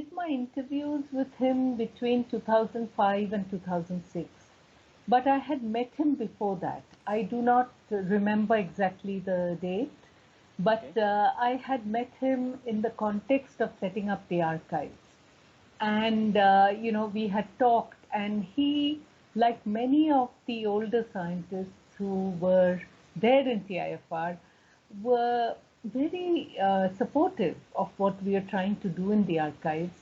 did my interviews with him between 2005 and 2006. But I had met him before that. I do not remember exactly the date, but I had met him in the context of setting up the archives. And, we had talked, and he, like many of the older scientists who were there in TIFR, were very supportive of what we are trying to do in the archives.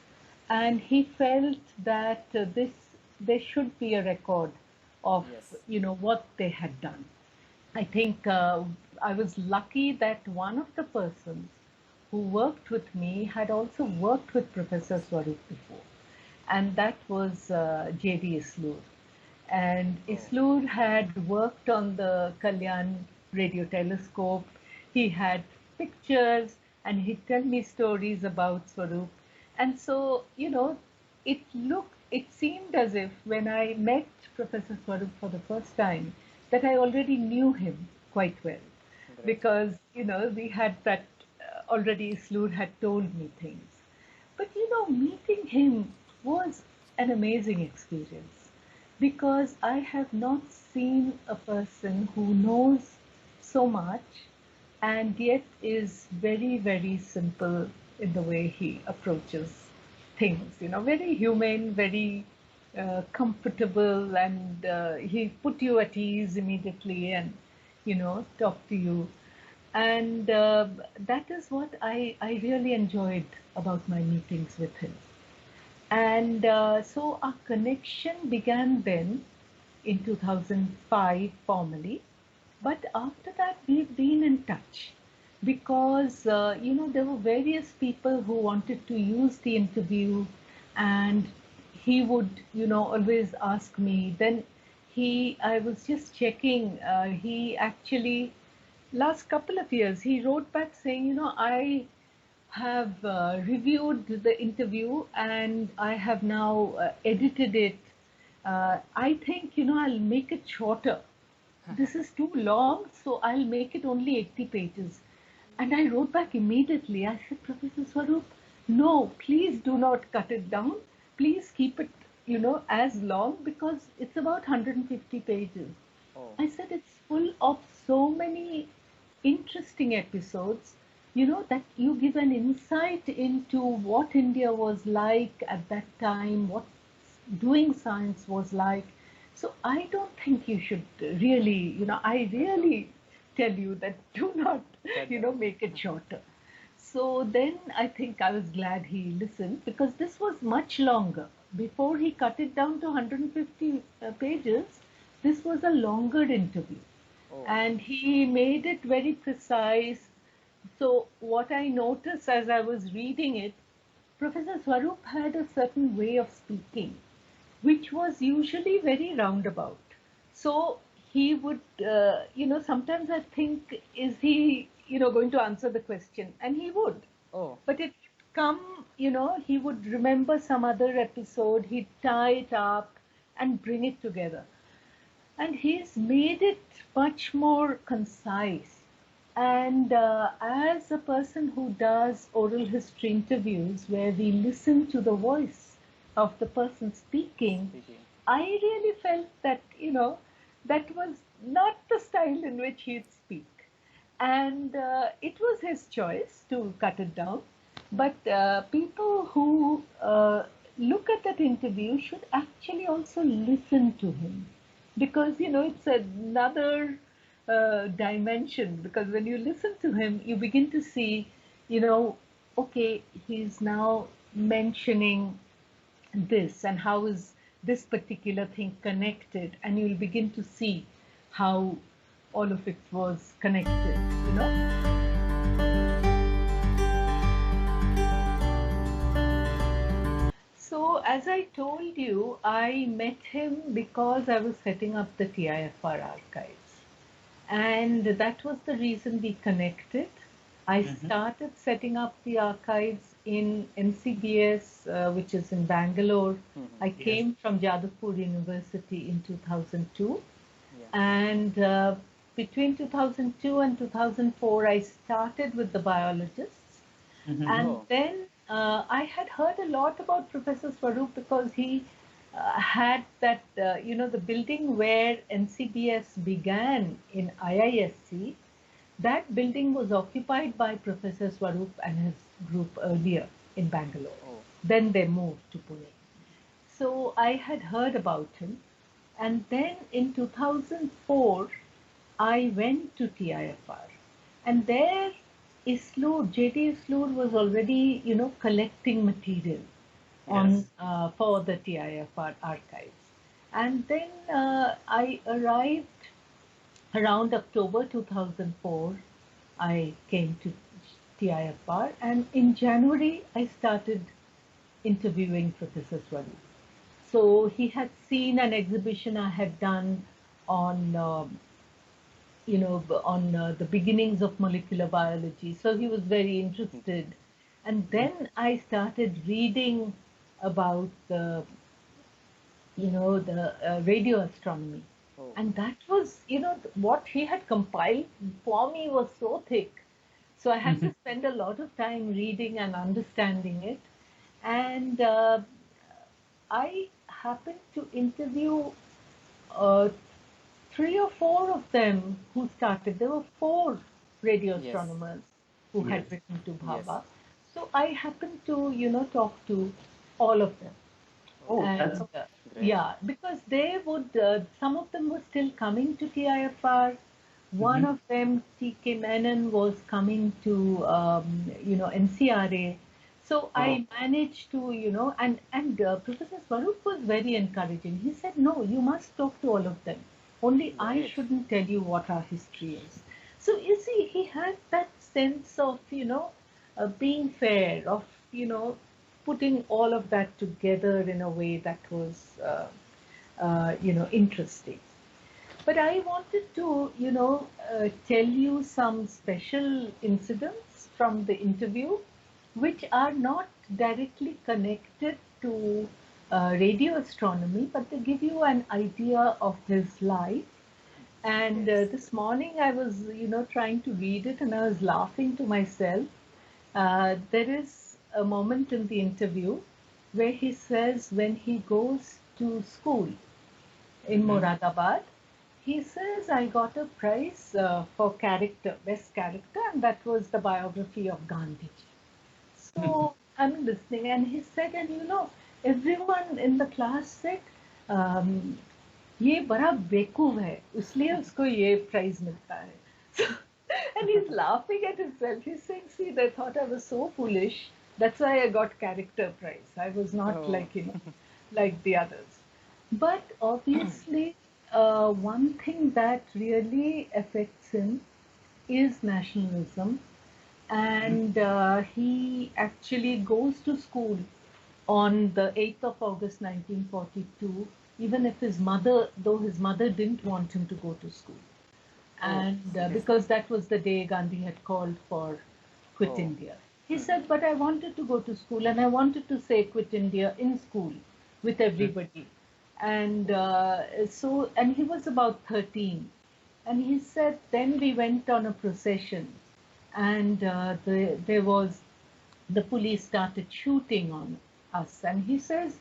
And he felt that there should be a record of, what they had done. I think I was lucky that one of the persons who worked with me had also worked with Professor Swarup before, and that was J.D. Islur. And Islur had worked on the Kalyan radio telescope. He had pictures, and he'd tell me stories about Swarup. And so, it seemed as if when I met Professor Swarup for the first time, that I already knew him quite well. Great. Because, we had that, already Islur had told me things. But, meeting him was an amazing experience, because I have not seen a person who knows so much and yet is very, very simple in the way he approaches things, very humane, very comfortable, and he put you at ease immediately and, talk to you. And that is what I really enjoyed about my meetings with him. And so our connection began then in 2005 formally. But after that, we've been in touch because, there were various people who wanted to use the interview, and he would, always ask me. Then I was just checking, he actually, last couple of years, he wrote back saying, I have reviewed the interview and I have now edited it. I think, I'll make it shorter. This is too long, so I'll make it only 80 pages. And I wrote back immediately. I said, Professor Swarup, no, please do not cut it down. Please keep it, as long, because it's about 150 pages. I said, it's full of so many interesting episodes, that you give an insight into what India was like at that time, what doing science was like. So I don't think you should really, I really tell you that do not, make it shorter. So then I think I was glad he listened, because this was much longer. Before he cut it down to 150 pages, this was a longer interview. And he made it very precise. So what I noticed as I was reading it, Professor Swarup had a certain way of speaking, which was usually very roundabout. So he would, sometimes I think, is he, going to answer the question? And he would. But it would come, he would remember some other episode, he'd tie it up and bring it together. And he's made it much more concise. And as a person who does oral history interviews where we listen to the voice of the person speaking, I really felt that, that was not the style in which he'd speak. And it was his choice to cut it down. But people who look at that interview should actually also listen to him. Because, it's another dimension. Because when you listen to him, you begin to see, okay, he's now mentioning this, and how is this particular thing connected, and you'll begin to see how all of it was connected, So as I told you, I met him because I was setting up the TIFR archives, and that was the reason we connected. I started setting up the archives in NCBS, which is in Bangalore. I came from Jadavpur University in 2002. And between 2002 and 2004, I started with the biologists. And then I had heard a lot about Professor Swarup because he had that, the building where NCBS began in IISC. That building was occupied by Professor Swarup and his group earlier in Bangalore. Oh, Then they moved to Pune. So I had heard about him. And then in 2004, I went to TIFR. And there, J.D. Isloor was already, collecting material on for the TIFR archives. And then I arrived around October 2004. I came to TIFR, and in January I started interviewing Professor Swarup. So he had seen an exhibition I had done on, the beginnings of molecular biology. So he was very interested. And then I started reading about the radio astronomy. oh, And that was, what he had compiled for me was so thick. So I had to spend a lot of time reading and understanding it. And I happened to interview uh, three or four of them who started. There were four radio yes, astronomers who had written to yes. Bhabha. So I happened to, talk to all of them. Oh, And that's Great. yeah, because they would, some of them were still coming to TIFR. One of them, T.K. Menon, was coming to, NCRA. So I managed to, and Professor Swarup was very encouraging. He said, no, you must talk to all of them. Only I Great. shouldn't tell you what our history is. So you see, he had that sense of, being fair, of, putting all of that together in a way that was, interesting. But I wanted to, tell you some special incidents from the interview, which are not directly connected to radio astronomy, but they give you an idea of his life. And Yes. this morning I was, trying to read it, and I was laughing to myself. There is a moment in the interview where he says when he goes to school in Moradabad, he says, I got a prize for character, best character, and that was the biography of Gandhi. So I'm listening, and he said, and everyone in the class said, um, ये बड़ा बेवकूफ है, इसलिए उसको ये prize मिलता है. So, and he's laughing at himself. He's saying, see, they thought I was so foolish. That's why I got character prize. I was not Oh, like, like the others. But obviously, one thing that really affects him is nationalism. And he actually goes to school on the 8th of August 1942, even if though his mother didn't want him to go to school. And seriously. because that was the day Gandhi had called for quit Oh. India. He said, but I wanted to go to school, and I wanted to say quit India in school with everybody. And and he was about 13. And he said, then we went on a procession, and the police started shooting on us. And he says,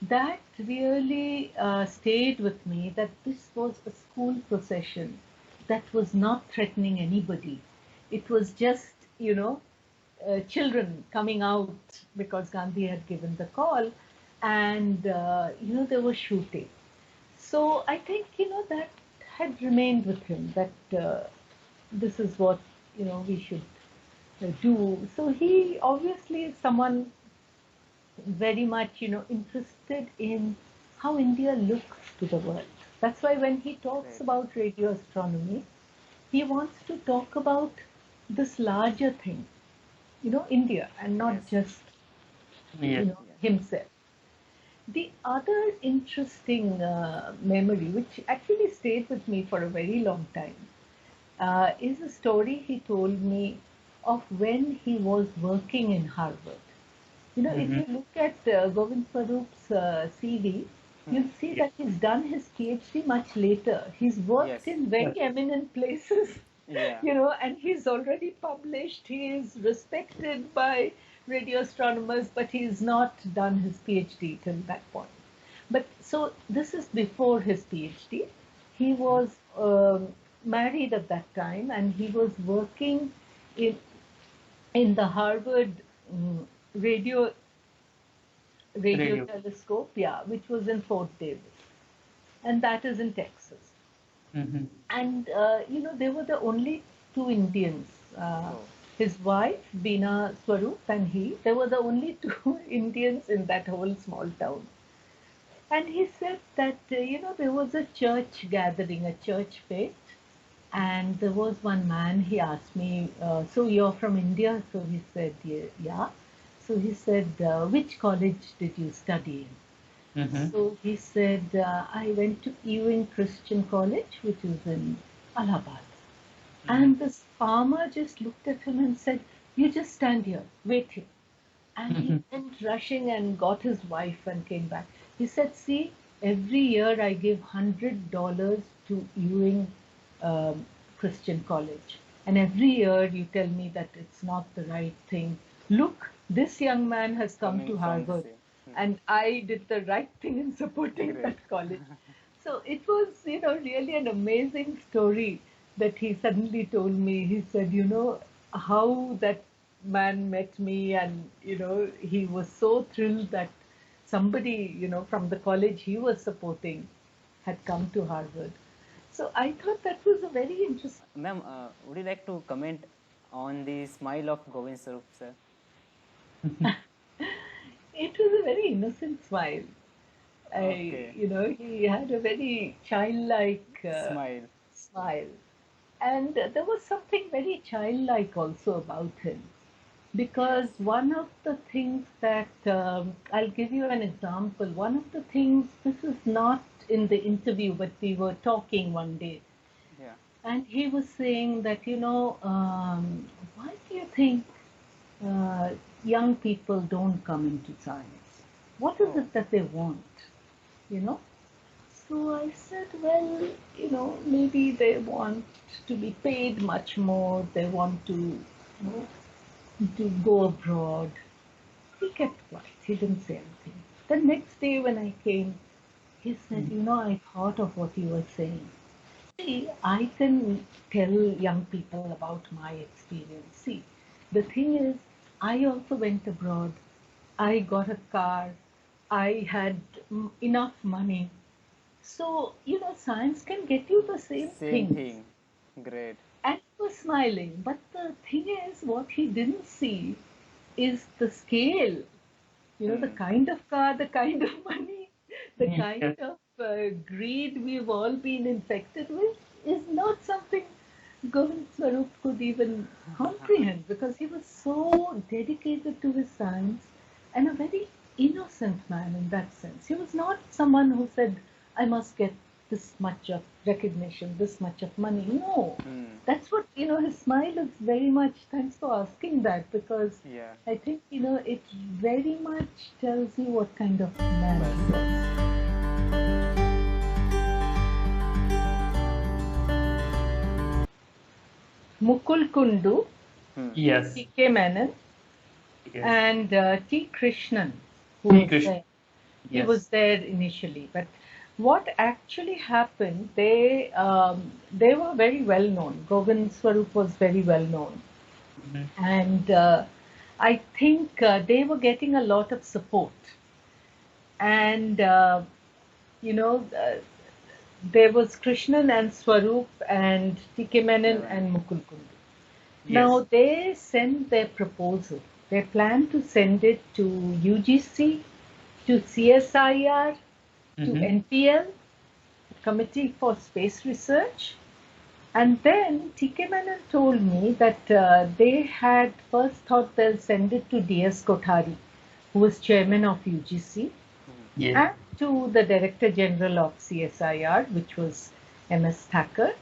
that really stayed with me, that this was a school procession that was not threatening anybody. It was just, children coming out because Gandhi had given the call, and, they were shooting. So I think, that had remained with him, that this is what, we should do. So he obviously is someone very much, interested in how India looks to the world. That's why when he talks Right. about radio astronomy, he wants to talk about this larger thing, India, and not Yes. just, yes. himself. The other interesting memory, which actually stayed with me for a very long time, is a story he told me of when he was working in Harvard. If you look at Govind Swarup's CV, you'll see that he's done his PhD much later. He's worked Yes. in very eminent places, Yeah. and he's already published. He is respected by radio astronomers, but he's not done his PhD till that point. But so this is before his PhD. He was married at that time, and he was working in the Harvard radio telescope, yeah, which was in Fort Davis, and that is in Texas. Mm-hmm. And they were the only two Indians. His wife, Veena Swarup, and he. They were the only two Indians in that whole small town. And he said that there was a church gathering, a church fete, and there was one man. He asked me, "So you're from India?" So he said, "Yeah." So he said, "Which college did you study in?" Mm-hmm. So he said, "I went to Ewing Christian College, which is in Allahabad." And this farmer just looked at him and said, "You just stand here, wait here." And he went rushing and got his wife and came back. He said, "See, every year I give $100 to Ewing Christian College. And every year you tell me that it's not the right thing. Look, this young man has come to Harvard. And I did the right thing in supporting that college." So it was, really an amazing story that he suddenly told me. He said, how that man met me, and, he was so thrilled that somebody, from the college he was supporting had come to Harvard. So I thought that was a very interesting. Ma'am, would you like to comment on the smile of Govind Swarup, sir? It was a very innocent smile. Okay. He had a very childlike smile. And there was something very childlike also about him. Because one of the things that, I'll give you an example. One of the things, this is not in the interview, but we were talking one day. Yeah. And he was saying that, why do you think young people don't come into science? What is it that they want? So I said, well, maybe they want to be paid much more. They want to go abroad. He kept quiet. He didn't say anything. The next day when I came, he said, I thought of what you were saying. See, I can tell young people about my experience. See, the thing is, I also went abroad. I got a car. I had enough money. So, science can get you the same thing. Great. And he was smiling. But the thing is, what he didn't see is the scale. The kind of car, the kind of money, the kind of greed we've all been infected with is not something Govind Swarup could even comprehend, because he was so dedicated to his science and a very innocent man in that sense. He was not someone who said, I must get this much of recognition, this much of money. No, that's what, his smile is very much, thanks for asking that, because I think, it very much tells you what kind of man he was. Mukul Kundu, Yes. T.K. Menon, Yes. and T. Krishnan, T. Krishnan. He was there initially, but what actually happened, they were very well known. Govind Swarup was very well known. And I think they were getting a lot of support. And, there was Krishnan and Swarup and T.K. Menon and Mukul Kundu. Yes. Now they sent their proposal. They planned to send it to UGC, to CSIR, to NPL, Committee for Space Research. And then T.K. Menon told me that they had first thought they'll send it to D.S. Kothari, who was chairman of UGC, and to the Director General of CSIR, which was M.S. Thacker.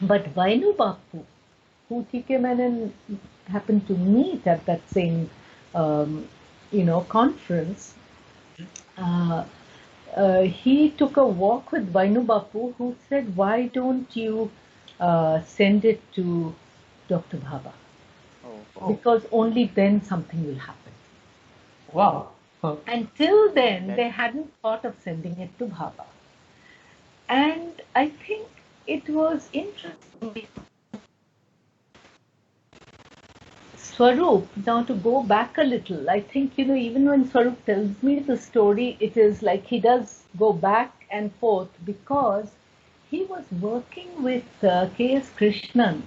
But Vainu Bapu, who T.K. Menon happened to meet at that same, conference, he took a walk with Vainu Bapu, who said, why don't you send it to Dr. Bhabha? because only then something will happen. Wow. Until then, they hadn't thought of sending it to Bhabha. And I think it was interesting. Swarup, now to go back a little, I think, even when Swarup tells me the story, it is like he does go back and forth because he was working with K.S. Krishnan.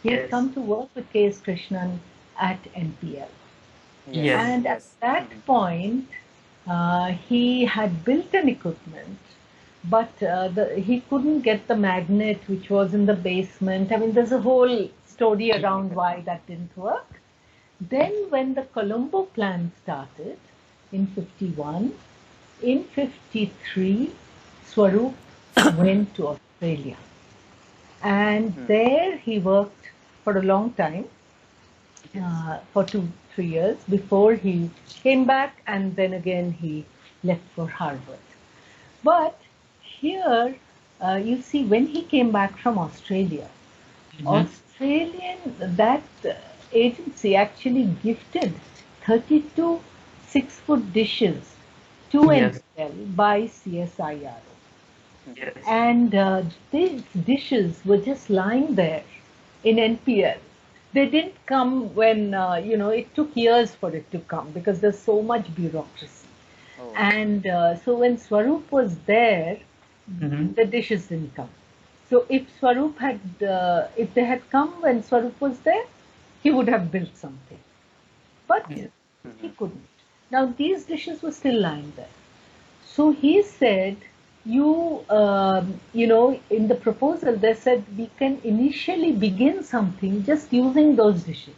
He had come to work with K.S. Krishnan at NPL. Yes. And at that point, he had built an equipment, but he couldn't get the magnet which was in the basement. I mean, there's a whole story around why that didn't work. Then when the Colombo plan started in 51, in 53, Swarup went to Australia. And there he worked for a long time, for 2-3 years, before he came back, and then again he left for Harvard. But here, you see, when he came back from Australia, that agency actually gifted 32 6-foot dishes to NPL by CSIRO. Yes. And these dishes were just lying there in NPL. They didn't come when, it took years for it to come because there's so much bureaucracy. And so when Swarup was there, the dishes didn't come. So if Swarup had, if they had come when Swarup was there, he would have built something. But he couldn't. Now these dishes were still lying there. So he said, in the proposal, they said we can initially begin something just using those dishes.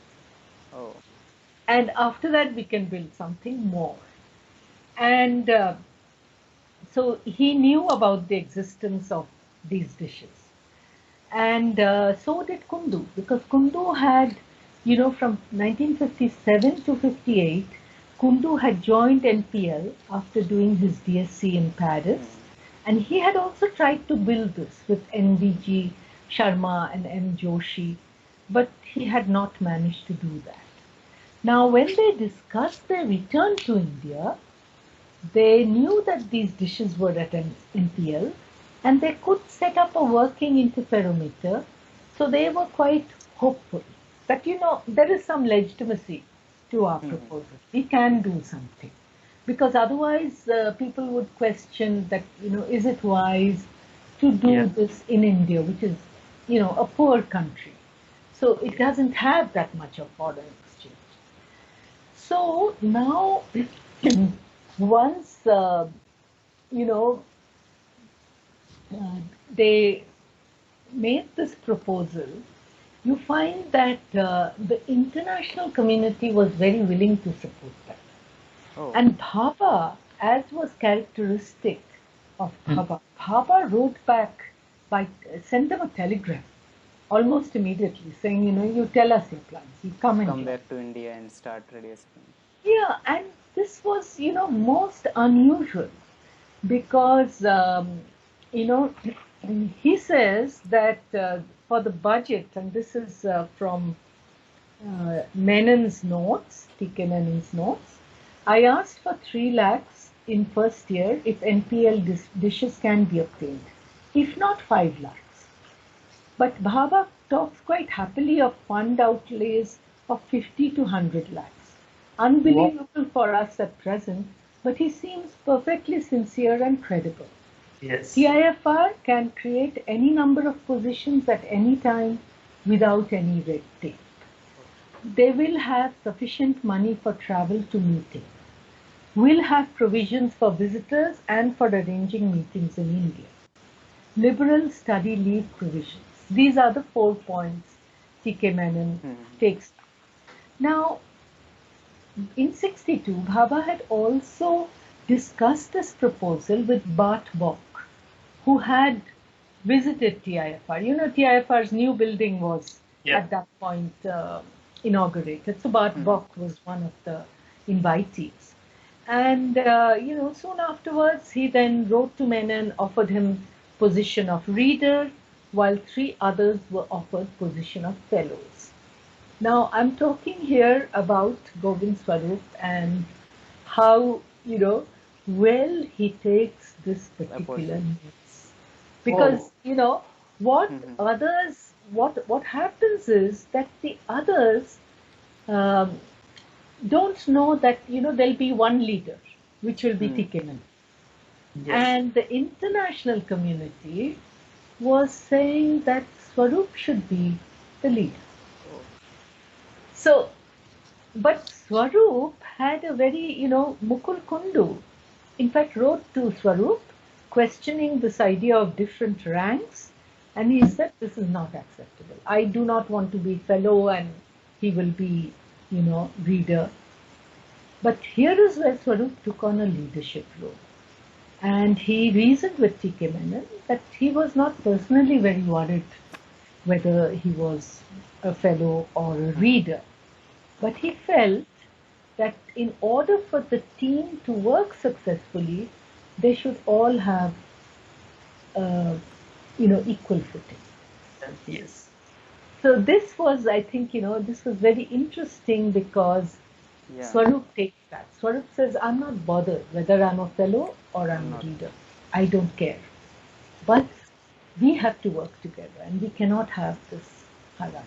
And after that, we can build something more. And so he knew about the existence of these dishes. And so did Kundu, because Kundu had, from 1957 to 58, Kundu had joined NPL after doing his DSc in Paris. And he had also tried to build this with NVG Sharma and M. Joshi, but he had not managed to do that. Now, when they discussed their return to India, they knew that these dishes were at NPL and they could set up a working interferometer. So they were quite hopeful that, there is some legitimacy to our proposal. We can do something. Because otherwise, people would question that, is it wise to do this in India, which is, a poor country. So it doesn't have that much of foreign exchange. So now, once, they made this proposal, you find that the international community was very willing to support that. And Bhabha, as was characteristic of Bhabha, Bhabha wrote back, sent them a telegram almost immediately saying, you tell us your plans, you come back to India and start radiation. Yeah, and this was, most unusual because, he says that for the budget, and this is from Menon's notes, T.K. Menon's notes, I asked for 3 lakhs in first year if NPL dishes can be obtained, if not 5 lakhs. But Bhabha talks quite happily of fund outlays of 50 to 100 lakhs. Unbelievable for us at present, but he seems perfectly sincere and credible. Yes. TIFR can create any number of positions at any time without any red tape. They will have sufficient money for travel to meetings. Will have provisions for visitors and for arranging meetings in India. Liberal study leave provisions. These are the 4 points T.K. Menon takes. Now, in 62, Bhabha had also discussed this proposal with Bart Bok, who had visited TIFR. TIFR's new building was at that point inaugurated. So Bart Bok was one of the invitees. And, soon afterwards, he then wrote to Menon, offered him position of reader, while 3 others were offered position of fellows. Now, I'm talking here about Govind Swarup and how, well he takes this particular news. Because, what others, what happens is that the others um, don't know that, there'll be one leader, which will be Tikeman. Yes. And the international community was saying that Swarup should be the leader. So, but Swarup had a very, Mukul Kundu, in fact, wrote to Swarup questioning this idea of different ranks, and he said, this is not acceptable. I do not want to be fellow and he will be, reader. But here is where Swarup took on a leadership role. And he reasoned with T.K. Menon that he was not personally very worried whether he was a fellow or a reader. But he felt that in order for the team to work successfully, they should all have, equal footing. Yes. So this was, I think, this was very interesting because Swarup takes that. Swarup says, I'm not bothered whether I'm a fellow or I'm a reader. I don't care. But we have to work together and we cannot have this hierarchy.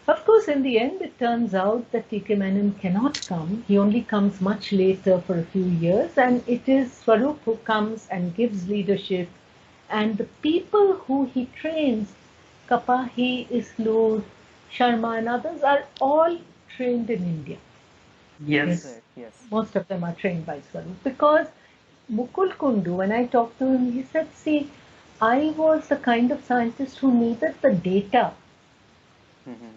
Of course, in the end, it turns out that T.K. Menon cannot come. He only comes much later for a few years, and it is Swarup who comes and gives leadership. And the people who he trains, Kapahi, Islur, Sharma, and others, are all trained in India. Yes. Yes. Most of them are trained by Swarup. Because Mukul Kundu, when I talked to him, he said, see, I was the kind of scientist who needed the data.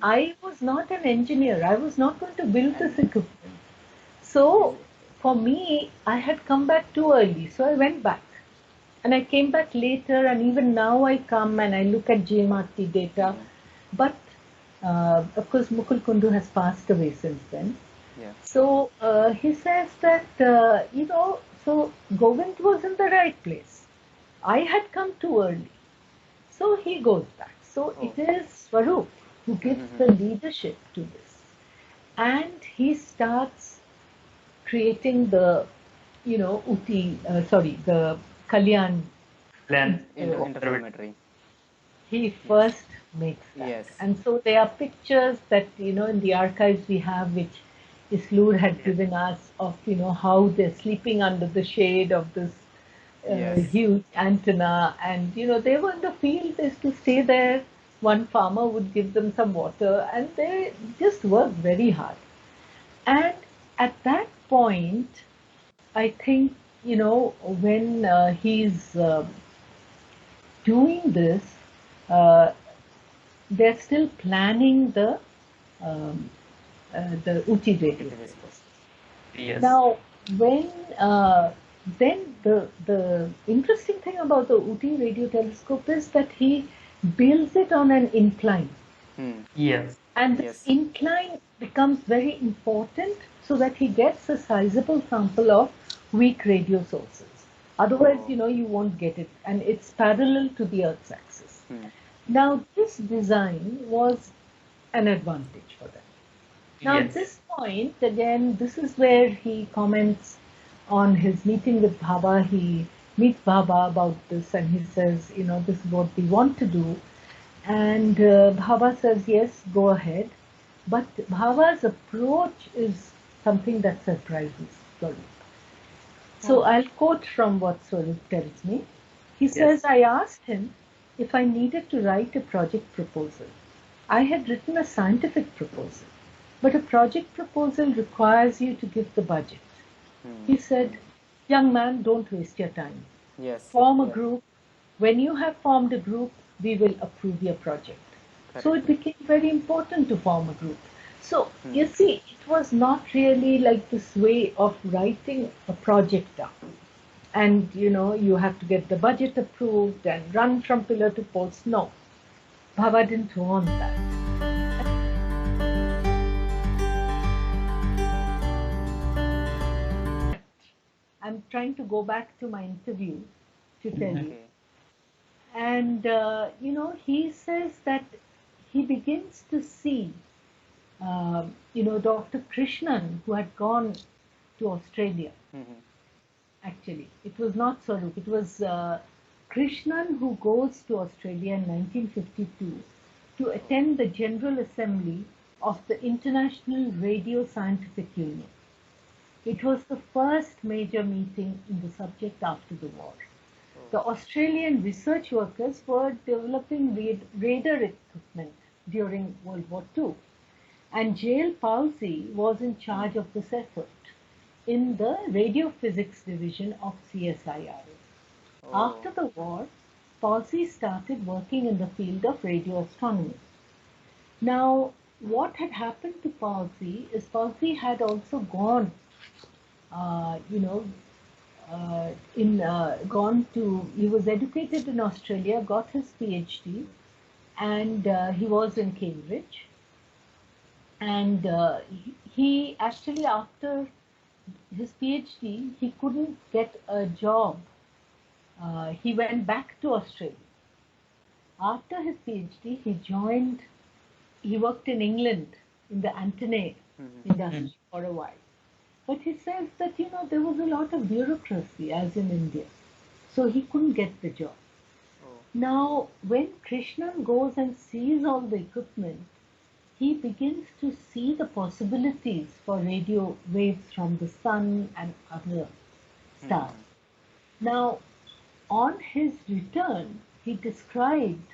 I was not an engineer. I was not going to build this equipment. So for me, I had come back too early. So I went back. And I came back later, and even now I come and I look at GMRT data. But of course, Mukul Kundu has passed away since then. Yeah. So he says that, so Govind was in the right place. I had come too early. So he goes back. So it is Swarup who gives the leadership to this. And he starts creating the, the Kalyan. Plan Interferometry. He first makes that. Yes. And so there are pictures that, in the archives we have, which Islur had given us of, how they're sleeping under the shade of this huge antenna. And, they were in the field, they used to stay there. One farmer would give them some water and they just worked very hard. And at that point, I think, when he's doing this, they're still planning the Uti radio. Yes. Now, when then the interesting thing about the Uti radio telescope is that he builds it on an incline. Yes. And this incline becomes very important so that he gets a sizable sample of weak radio sources. Otherwise, you won't get it. And it's parallel to the Earth's axis. Now, this design was an advantage for them. Now, at this point, again, this is where he comments on his meeting with Bhabha. He meets Bhabha about this and he says, this is what we want to do. And Bhabha says, yes, go ahead. But Bhabha's approach is something that surprises Swarup. So I'll quote from what Swarup tells me. He says, I asked him if I needed to write a project proposal. I had written a scientific proposal, but a project proposal requires you to give the budget. He said, young man, don't waste your time. Form a group. When you have formed a group, we will approve your project. So it became very important to form a group. So you see, it was not really like this way of writing a project down. And you have to get the budget approved and run from pillar to post. No, Bhabha didn't want that. I'm trying to go back to my interview to tell you. And, he says that he begins to see, Dr. Krishnan, who had gone to Australia. Actually, it was not Swarup, it was Krishnan who goes to Australia in 1952 to attend the General Assembly of the International Radio Scientific Union. It was the first major meeting in the subject after the war. The Australian research workers were developing radar equipment during World War II, and J.L. Palsy was in charge of this effort in the radio physics division of CSIRO. After the war, Palsy started working in the field of radio astronomy. Now, what had happened to Palsy is Palsy had also gone, he was educated in Australia, got his Ph.D, and he was in Cambridge. And he actually, after his PhD, he couldn't get a job. He went back to Australia. After his PhD, he worked in England in the antennae industry for a while. But he says that, there was a lot of bureaucracy as in India. So he couldn't get the job. Now, when Krishnan goes and sees all the equipment, he begins to see the possibilities for radio waves from the sun and other stars. Now, on his return, he described,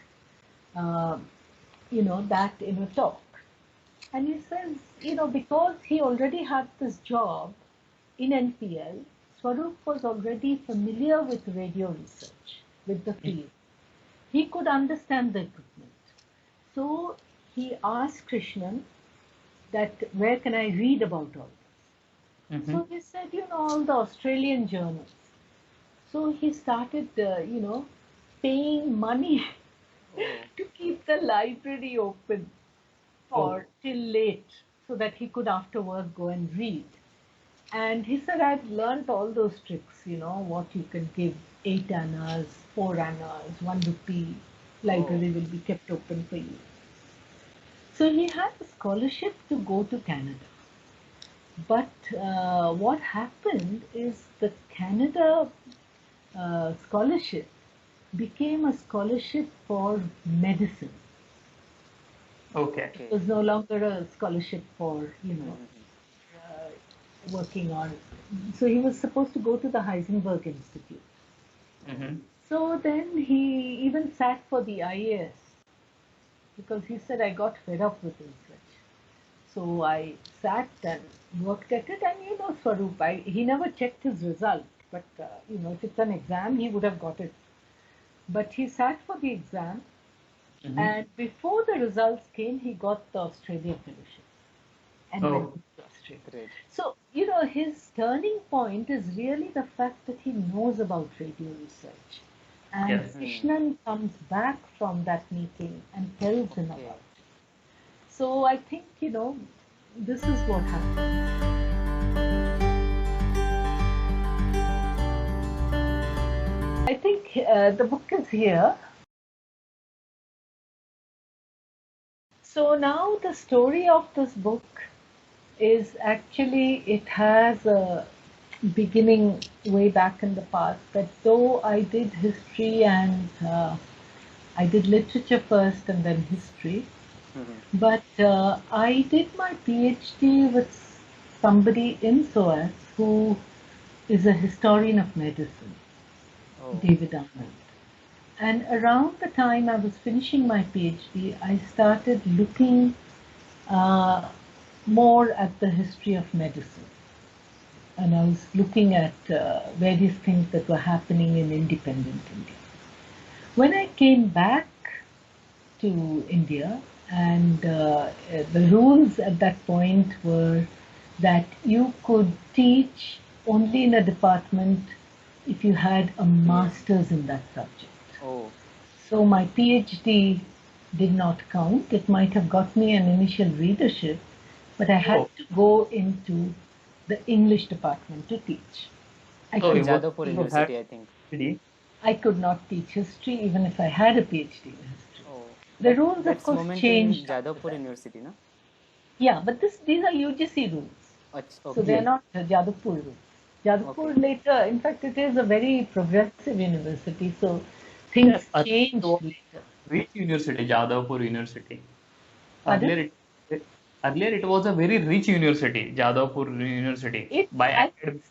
that in a talk. And he says, because he already had this job in NPL, Swarup was already familiar with radio research, with the field. He could understand the equipment. So he asked Krishnan that where can I read about all this? So he said, all the Australian journals. So he started, paying money to keep the library open till late so that he could after work go and read. And he said, I've learned all those tricks, what you can give 8 annas, 4 annas, 1 rupee, library will be kept open for you. So he had a scholarship to go to Canada. But what happened is the Canada scholarship became a scholarship for medicine. Okay. It was no longer a scholarship for, working on. So he was supposed to go to the Heisenberg Institute. So then he even sat for the IAS because he said, I got fed up with research. So I sat and worked at it, and Swarup, he never checked his result, but if it's an exam, he would have got it. But he sat for the exam, and before the results came, he got the Australia fellowship and went to Australia. Great. So, his turning point is really the fact that he knows about radio research. And Krishnan comes back from that meeting and tells him about it. So I think, this is what happens. I think the book is here. So now the story of this book is actually, it has a beginning way back in the past, that though I did history and I did literature first and then history, but I did my PhD with somebody in SOAS who is a historian of medicine, David Arnold. And around the time I was finishing my PhD, I started looking more at the history of medicine. And I was looking at various things that were happening in independent India. When I came back to India, and the rules at that point were that you could teach only in a department if you had a master's in that subject. So my PhD did not count. It might have got me an initial readership, but I had to go into the English department to teach. In Jadavpur University, I think. I could not teach history even if I had a PhD in history. The rules, of That's course, moment changed. in Jadavpur University, no? Yeah, but these are UGC rules. So Okay. they are not Jadavpur rules. Jadavpur later, in fact, it is a very progressive university, so things changed later. Which university? Jadavpur University. Pardon? Earlier it was a very rich university, Jadavpur University. It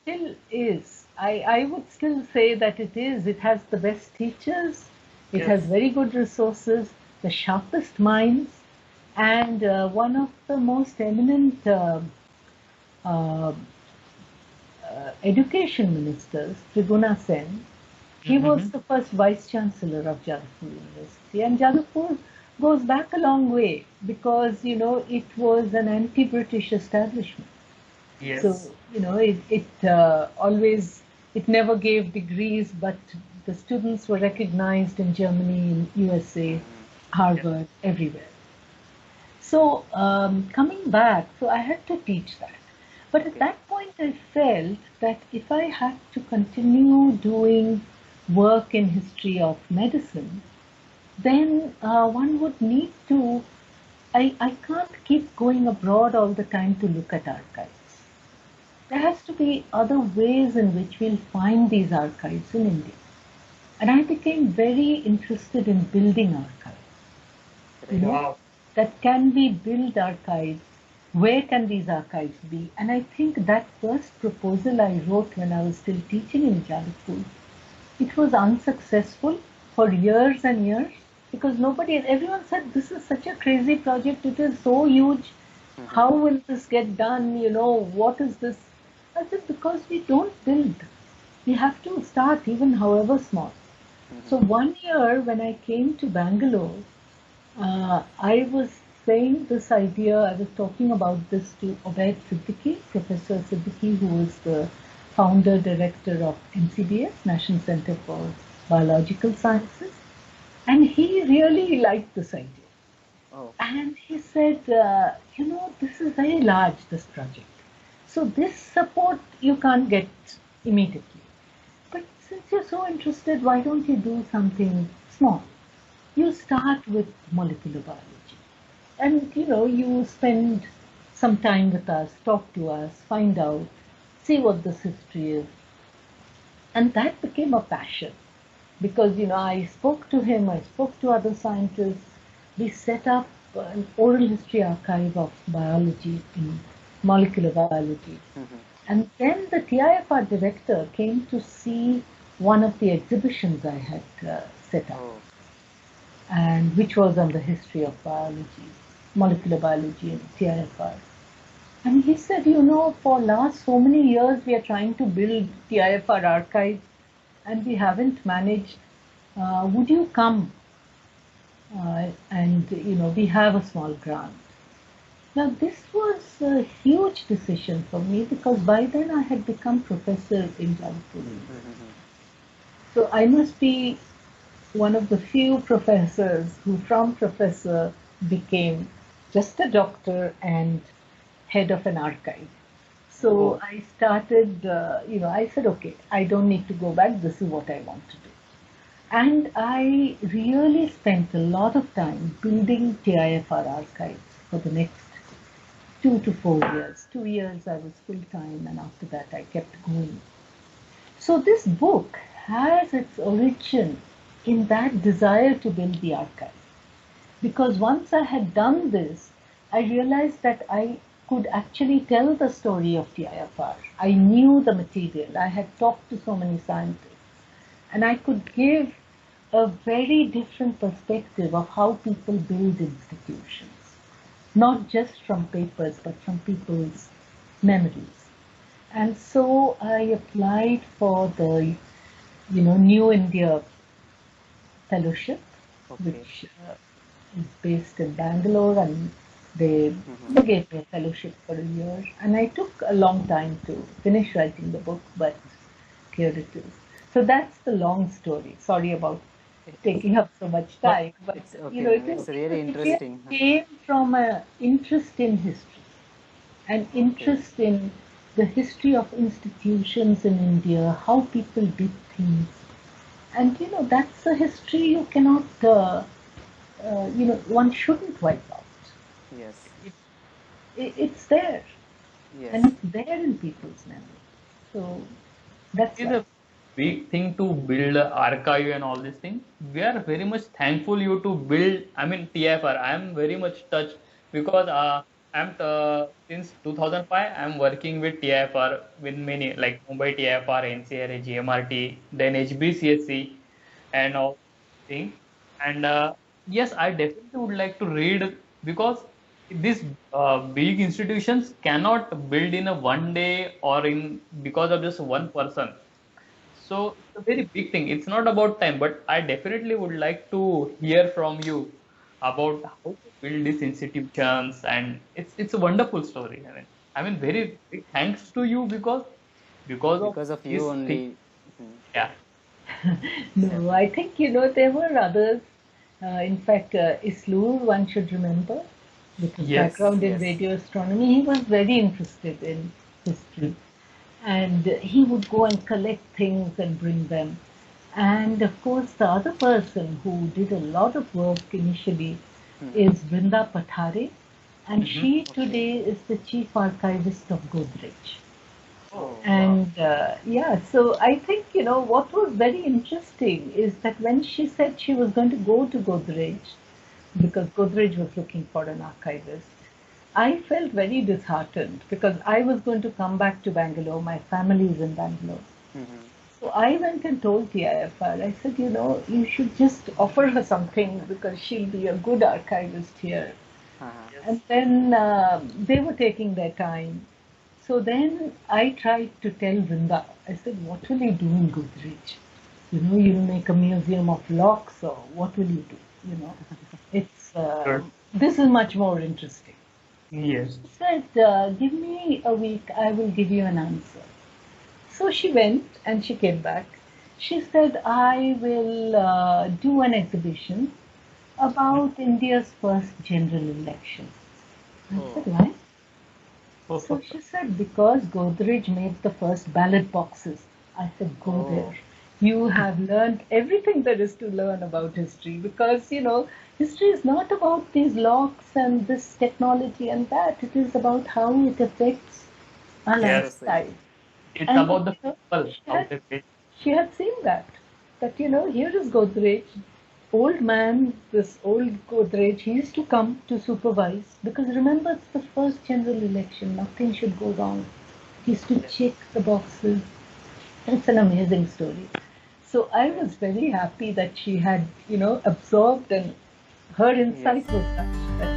still is. I would still say that it is. It has the best teachers. It has very good resources, the sharpest minds, and one of the most eminent education ministers, Tribuna Sen. He was the first vice chancellor of Jadavpur University, and Jadavpur goes back a long way because it was an anti-British establishment. Yes. So it never gave degrees, but the students were recognized in Germany, in USA, Harvard, everywhere. So coming back, so I had to teach that. But at that point, I felt that if I had to continue doing work in history of medicine, then one would need to, I can't keep going abroad all the time to look at archives. There has to be other ways in which we'll find these archives in India. And I became very interested in building archives. Wow. That can we build archives? Where can these archives be? And I think that first proposal I wrote when I was still teaching in Jadavpur, it was unsuccessful for years and years because everyone said this is such a crazy project, it is so huge, how will this get done, what is this? I said because we don't build, we have to start even however small. So one year when I came to Bangalore, I was saying this idea, I was talking about this to Obaid Siddiqui, Professor Siddiqui, who was the founder director of NCBS, National Center for Biological Sciences, and he really liked this idea. And he said, this is very large, this project. So this support you can't get immediately. But since you're so interested, why don't you do something small? You start with molecular biology. And, you spend some time with us, talk to us, find out, see what this history is. And that became a passion. Because, I spoke to him, I spoke to other scientists. We set up an oral history archive of biology in molecular biology. And then the TIFR director came to see one of the exhibitions I had set up, and which was on the history of biology, molecular biology and TIFR. And he said, for last so many years we are trying to build TIFR archives and we haven't managed. Would you come? And we have a small grant. Now this was a huge decision for me because by then I had become professor in Jadavpur. So I must be one of the few professors who from professor became just a doctor and head of an archive. So I started, I said, okay, I don't need to go back. This is what I want to do. And I really spent a lot of time building TIFR archives for the next 2 to 4 years. 2 years I was full-time and after that I kept going. So this book has its origin in that desire to build the archive. Because once I had done this, I realized that I could actually tell the story of TIFR. I knew the material. I had talked to so many scientists. And I could give a very different perspective of how people build institutions. Not just from papers, but from people's memories. And so I applied for the, New India Fellowship, which is based in Bangalore, and they gave me a fellowship for a year. And I took a long time to finish writing the book, but here it is. So that's the long story. Sorry about taking up so much time, but it's really interesting. It came from an interest in history, an interest in the history of institutions in India, how people did things, and that's a history you cannot one shouldn't wipe out. Yes. It's there, Yes. and it's there in people's memory. So that's It's why. a big thing to build a archive and all these things. We are very much thankful you to build. I mean TIFR. I am very much touched because I'm since 2005 I'm working with TIFR with many like Mumbai TIFR, NCRA, GMRT, then HBCSC, and all things. And yes, I definitely would like to read because these big institutions cannot build in a one day or in because of just one person. So it's a very big thing. It's not about time, but I definitely would like to hear from you about how to build these institutions, and it's a wonderful story. I mean, very big thanks to you because of Because of you this thing. only. Mhm. Yeah. No, I think, there were others. In fact, Islur, one should remember, with his Yes. background in Yes. radio astronomy, he was very interested in history. And he would go and collect things and bring them. And of course, the other person who did a lot of work initially Mhm. is Vrinda Pathare, and Mm-hmm. she Okay. today is the chief archivist of Godrej. Oh, wow. And so I think, what was very interesting is that when she said she was going to go to Godrej, because Godrej was looking for an archivist, I felt very disheartened because I was going to come back to Bangalore. My family is in Bangalore. Mhm. So I went and told TIFR, I said, you should just offer her something because she'll be a good archivist here. Uh-huh. And then they were taking their time. So then I tried to tell Vrinda, I said, what will you do in Godrej? You'll make a museum of locks, or what will you do? It's Good. this is much more interesting. Yes. She said, give me a week, I will give you an answer. So she went and she came back. She said, I will do an exhibition about India's first general election. I Oh. said, why? So Perfect. she said, because Godrej made the first ballot boxes. I said, go Oh. there. You have learned everything there is to learn about history because, history is not about these locks and this technology and that. It is about how it affects our Yes. lifestyle. It's And, about the people, she how had, they feel. she had seen that, here is Godrej, old man, this old Godrej, he used to come to supervise because remember it's the first general election, nothing should go wrong. He used to check the boxes. It's an amazing story. So I was very happy that she had, absorbed and her Yes. insight was such that,